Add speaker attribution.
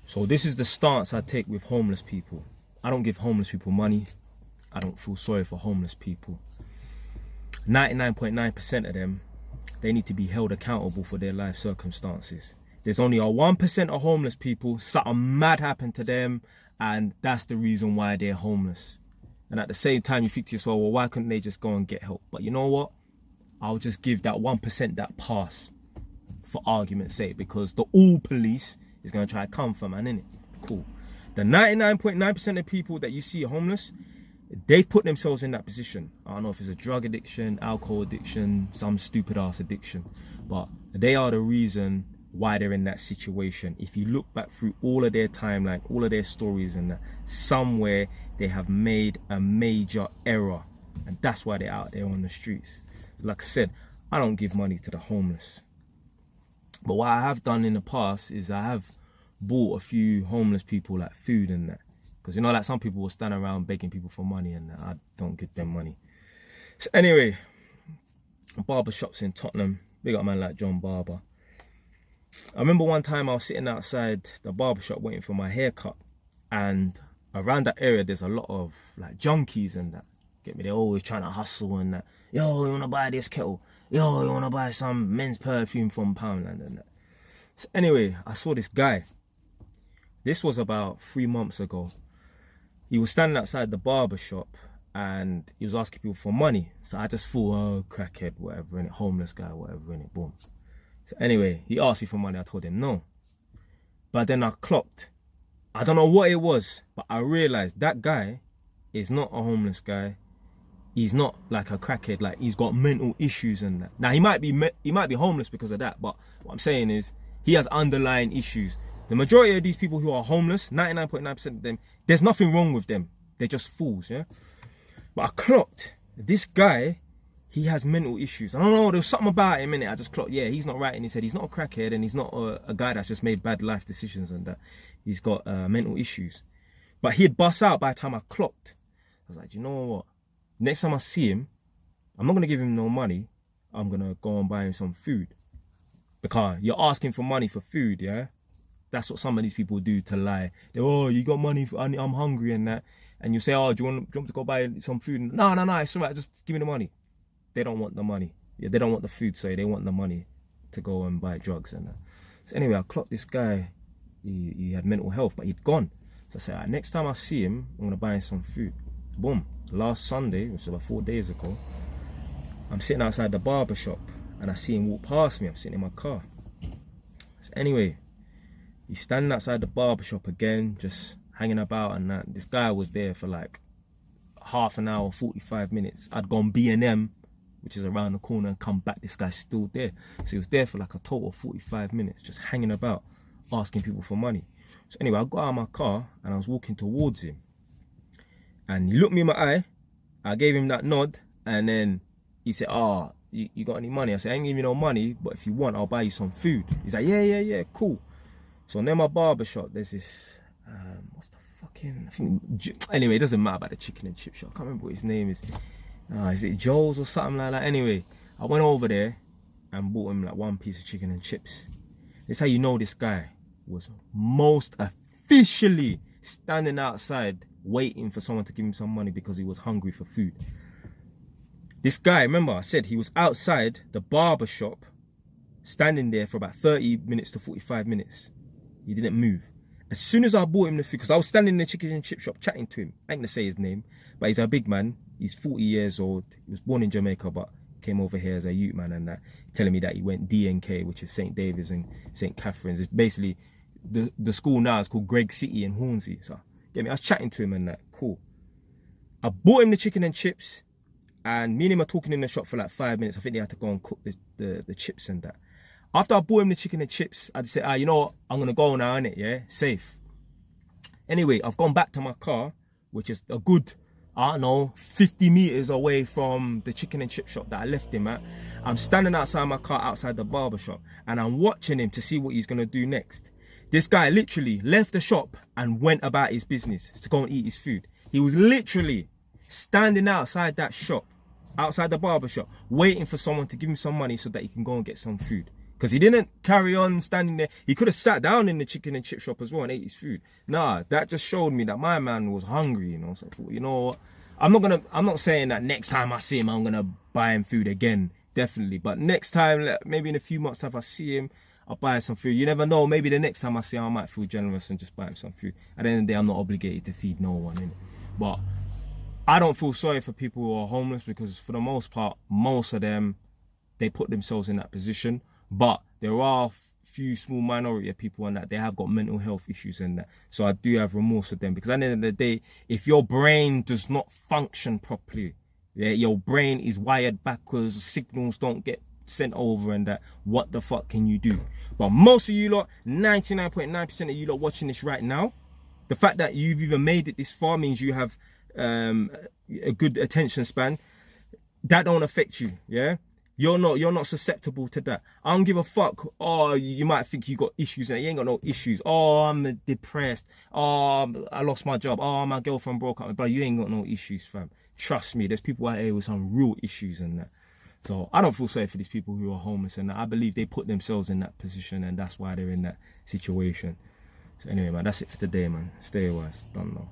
Speaker 1: So this is the stance I take with homeless people. I don't give homeless people money. I don't feel sorry for homeless people. 99.9% of them, they need to be held accountable for their life circumstances. There's only a 1% of homeless people, something mad happened to them, and that's the reason why they're homeless. And at the same time, you think to yourself, well, why couldn't they just go and get help? But you know what? I'll just give that 1% that pass for argument's sake, because the all police is going to try to come for man, innit? Cool. The 99.9% of people that you see homeless, they put themselves in that position. I don't know if it's a drug addiction, alcohol addiction, some stupid ass addiction, but they are the reason why they're in that situation. If you look back through all of their timeline, all of their stories, and that, somewhere they have made a major error, and that's why they're out there on the streets. Like I said, I don't give money to the homeless. But what I have done in the past is I have bought a few homeless people like food and that. Because you know, like some people will stand around begging people for money and that. I don't give them money. So anyway, barbershops in Tottenham. Big up man like John Barber. I remember one time I was sitting outside the barbershop waiting for my haircut. And around that area, there's a lot of like junkies and that. Get me? They're always trying to hustle and that. Yo, you want to buy this kettle? Yo, you want to buy some men's perfume from Poundland and that. So anyway, I saw this guy. This was about 3 months ago. He was standing outside the barber shop and he was asking people for money. So I just thought, oh, crackhead, whatever, innit? Homeless guy, whatever, innit? Boom. So anyway, he asked me for money. I told him no. But then I clocked. I don't know what it was, but I realized that guy is not a homeless guy. He's not like a crackhead, like he's got mental issues and that. Now he might be homeless because of that, but what I'm saying is he has underlying issues. The majority of these people who are homeless, 99.9% of them, there's nothing wrong with them. They're just fools, yeah? But I clocked, this guy, he has mental issues. I don't know, there was something about him, innit? I just clocked, yeah, he's not right in his head. He's not a crackhead and he's not a guy that's just made bad life decisions and that. He's got mental issues. But he'd bust out by the time I clocked. I was like, you know what? Next time I see him, I'm not going to give him no money. I'm going to go and buy him some food. Because you're asking for money for food, yeah? That's what some of these people do to lie. They, oh, you got money, I'm hungry and that. And you say, oh, do you want to go buy some food? No, it's all right, just give me the money. They don't want the money. Yeah, they don't want the food, so they want the money to go and buy drugs and that. So anyway, I clocked this guy. He had mental health, but he'd gone. So I said, all right, next time I see him, I'm going to buy him some food. Boom. Last Sunday, which was about 4 days ago, I'm sitting outside the barber shop and I see him walk past me. I'm sitting in my car. So anyway, he's standing outside the barber shop again, just hanging about and that. This guy was there for like half an hour, 45 minutes. I'd gone B&M, which is around the corner, and come back. This guy's still there. So he was there for like a total of 45 minutes, just hanging about, asking people for money. So anyway, I got out of my car and I was walking towards him. And he looked me in my eye. I gave him that nod. And then he said, oh, you got any money? I said, I ain't giving you no money, but if you want, I'll buy you some food. He's like, yeah, cool. So near my barber shop, there's this, what's the fucking, anyway, it doesn't matter about the chicken and chip shop. I can't remember what his name is. Is it Joe's or something like that? Anyway, I went over there and bought him like one piece of chicken and chips. That's how you know this guy was most officially standing outside waiting for someone to give him some money because he was hungry for food. This guy, remember I said he was outside the barber shop standing there for about 30 minutes to 45 minutes. He didn't move. As soon as I bought him the food, because I was standing in the chicken and chip shop chatting to him. I ain't gonna say his name, but he's a big man. He's 40 years old. He was born in Jamaica, but came over here as a youth man and that. Telling me that he went DNK, which is St. David's and St. Catherine's. It's basically, the school now is called Greg City in Hornsey. So, get me? I was chatting to him and that. Cool. I bought him the chicken and chips, and me and him are talking in the shop for like 5 minutes. I think they had to go and cook the chips and that. After I bought him the chicken and chips, I just said, you know what? I'm going to go now, innit? Yeah? Safe. Anyway, I've gone back to my car, which is a good, I don't know, 50 meters away from the chicken and chip shop that I left him at. I'm standing outside my car, outside the barber shop, and I'm watching him to see what he's going to do next. This guy literally left the shop and went about his business to go and eat his food. He was literally standing outside that shop, outside the barber shop, waiting for someone to give him some money so that he can go and get some food. Because he didn't carry on standing there. He could have sat down in the chicken and chip shop as well and ate his food. Nah, that just showed me that my man was hungry, you know. So I thought, you know what? I'm not saying that next time I see him, I'm gonna buy him food again, definitely. But next time, maybe in a few months, if I see him, I'll buy him some food. You never know. Maybe the next time I see him, I might feel generous and just buy him some food. At the end of the day, I'm not obligated to feed no one, innit? But I don't feel sorry for people who are homeless, because for the most part, most of them, they put themselves in that position. But there are a few small minority of people in that they have got mental health issues in that. So I do have remorse for them, because at the end of the day, if your brain does not function properly, yeah, your brain is wired backwards, signals don't get sent over and that, what the fuck can you do? But most of you lot, 99.9% of you lot watching this right now, the fact that you've even made it this far means you have a good attention span. That don't affect you, yeah? You're not susceptible to that. I don't give a fuck. Oh, you might think you got issues, and you ain't got no issues. Oh, I'm depressed. Oh, I lost my job. Oh, my girlfriend broke up. But you ain't got no issues, fam. Trust me, there's people out here with some real issues and that. So I don't feel sorry for these people who are homeless and that. I believe they put themselves in that position, and that's why they're in that situation. So anyway, man, that's it for today, man. Stay wise. Done now.